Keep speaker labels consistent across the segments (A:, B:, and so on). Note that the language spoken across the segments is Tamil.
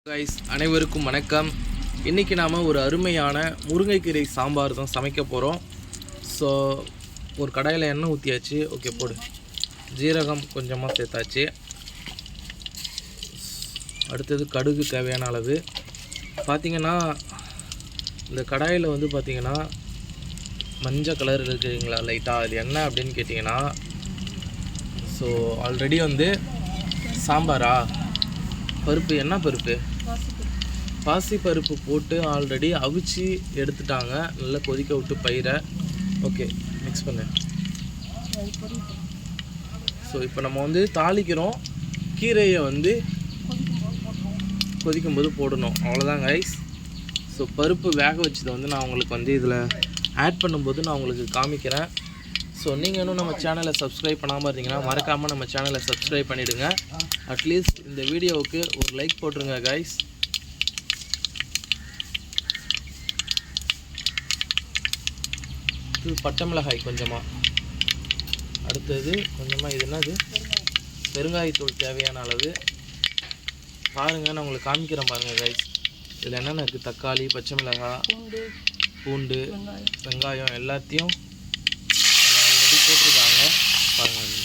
A: கைஸ் அனைவருக்கும் வணக்கம். இன்றைக்கி நாம் ஒரு அருமையான முருங்கைக்கீரை சாம்பார் தான் சமைக்க போகிறோம். ஸோ ஒரு கடாயில் எண்ணெய் ஊற்றியாச்சு. ஓகே, போடு. ஜீரகம் கொஞ்சமாக சேர்த்தாச்சு. அடுத்தது கடுகு தேவையான அளவு. பார்த்திங்கன்னா இந்த கடாயில் வந்து பார்த்திங்கன்னா மஞ்சள் கலர் இருக்குதுங்களா லைட்டாக, அது என்ன அப்படின்னு கேட்டிங்கன்னா, ஸோ ஆல்ரெடி வந்து சாம்பாரா பருப்பு, என்ன பருப்பு, பாசி பருப்பு போட்டு ஆல்ரெடி அவிச்சு எடுத்துட்டாங்க. நல்லா கொதிக்க விட்டு பயிரை. ஓகே, மிக்ஸ் பண்ணு. ஸோ இப்போ நம்ம வந்து தாளிக்கிறோம். கீரையை வந்து கொதிக்கும்போது போடணும், அவ்வளோதான் கைஸ். ஸோ பருப்பு வேக வச்சதை வந்து நான் உங்களுக்கு வந்து இதில் ஆட் பண்ணும்போது நான் உங்களுக்கு காமிக்கிறேன். ஸோ நீங்கள் இன்னும் நம்ம சேனலை சப்ஸ்கிரைப் பண்ணாமல் இருந்தீங்கன்னா மறக்காமல் நம்ம சேனலை சப்ஸ்கிரைப் பண்ணிவிடுங்க. அட்லீஸ்ட் இந்த வீடியோவுக்கு ஒரு லைக் போட்டுருங்க கைஸ். இது பட்டை மிளகாய் கொஞ்சமாக, அடுத்தது கொஞ்சமாக, இது என்னது, பெருங்காயத்தூள் தேவையான அளவு. பாருங்கள், நான் உங்களுக்கு காமிக்கிறேன் பாருங்கள் கைஸ். இதில் என்னென்ன இருக்குது, தக்காளி, பச்சை மிளகாய், பூண்டு, வெங்காயம் எல்லாத்தையும் ஆல்ரெடி போட்டிருக்காங்க பாருங்கள்.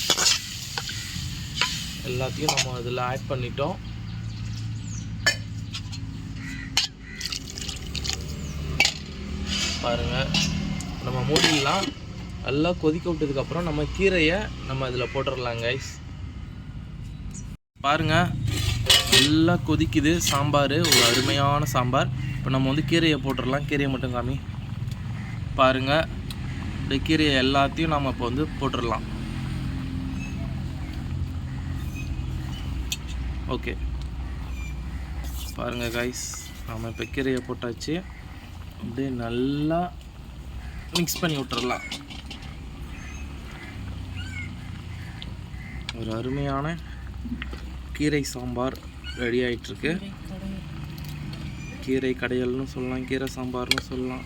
A: எல்லாத்தையும் நம்ம இதில் ஆட் பண்ணிட்டோம். பாருங்கள், நம்ம மூடிடலாம். நல்லா கொதிக்க விட்டதுக்கப்புறம் நம்ம கீரையை நம்ம இதில் போட்டுடலாம் கைஸ். பாருங்கள், நல்லா கொதிக்குது சாம்பார், ஒரு அருமையான சாம்பார். இப்போ நம்ம வந்து கீரையை போட்டுடலாம். கீரையை மட்டும் காமி. பாருங்கள், இந்த கீரையை எல்லாத்தையும் நம்ம இப்போ வந்து போட்டுடலாம். ஓகே, பாருங்கள் கைஸ், நம்ம இப்போ கீரையை போட்டாச்சு. அப்படியே நல்லா மிக்ஸ் பண்ணி விட்டுறலாம். ஒரு அருமையான கீரை சாம்பார் ரெடி ஆகிட்டுருக்கு. கீரை கடையல்னு சொல்லலாம், கீரை சாம்பார்னு சொல்லலாம்.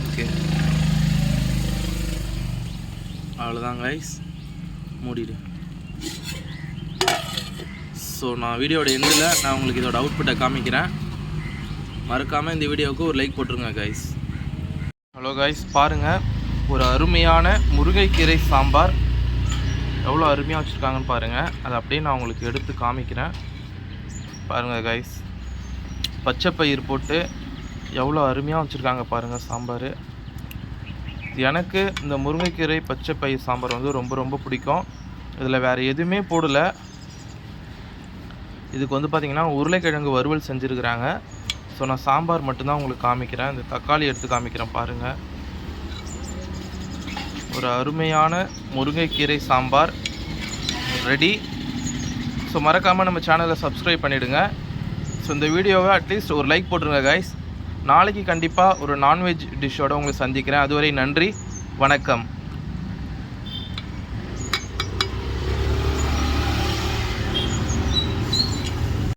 A: ஓகே, அவ்வளோதான் கைஸ், மூடிடு. ஸோ நான் வீடியோட எண்டில் நான் உங்களுக்கு இதோட அவுட்புட்டை காமிக்கிறேன். மறக்காமல் இந்த வீடியோவுக்கு ஒரு லைக் போட்டுருங்க கைஸ். ஹலோ கைஸ், பாருங்கள், ஒரு அருமையான முருங்கைக்கீரை சாம்பார் எவ்வளோ அருமையாக வச்சுருக்காங்கன்னு பாருங்கள். அதை அப்படியே நான் உங்களுக்கு எடுத்து காமிக்கிறேன். பாருங்கள் கைஸ், பச்சை பயிர் போட்டு எவ்வளோ அருமையாக வச்சுருக்காங்க பாருங்கள் சாம்பார். எனக்கு இந்த முருங்கைக்கீரை பச்சை பயிர் சாம்பார் வந்து ரொம்ப ரொம்ப பிடிக்கும். இதில் வேறு எதுவுமே போடலை. இதுக்கு வந்து பார்த்திங்கன்னா உருளைக்கிழங்கு வறுவல் செஞ்சுருக்கிறாங்க. ஸோ நான் சாம்பார் மட்டும்தான் உங்களுக்கு காமிக்கிறேன். இந்த தக்காளி எடுத்து காமிக்கிறேன் பாருங்கள். ஒரு அருமையான முருங்கைக்கீரை சாம்பார் ரெடி. ஸோ மறக்காமல் நம்ம சேனலை சப்ஸ்கிரைப் பண்ணிவிடுங்க. ஸோ இந்த வீடியோவை அட்லீஸ்ட் ஒரு லைக் போட்டுருங்க கைஸ். நாளைக்கு கண்டிப்பாக ஒரு நான்வெஜ் டிஷ்ஷோடு உங்களை சந்திக்கிறேன். அதுவரை நன்றி, வணக்கம்.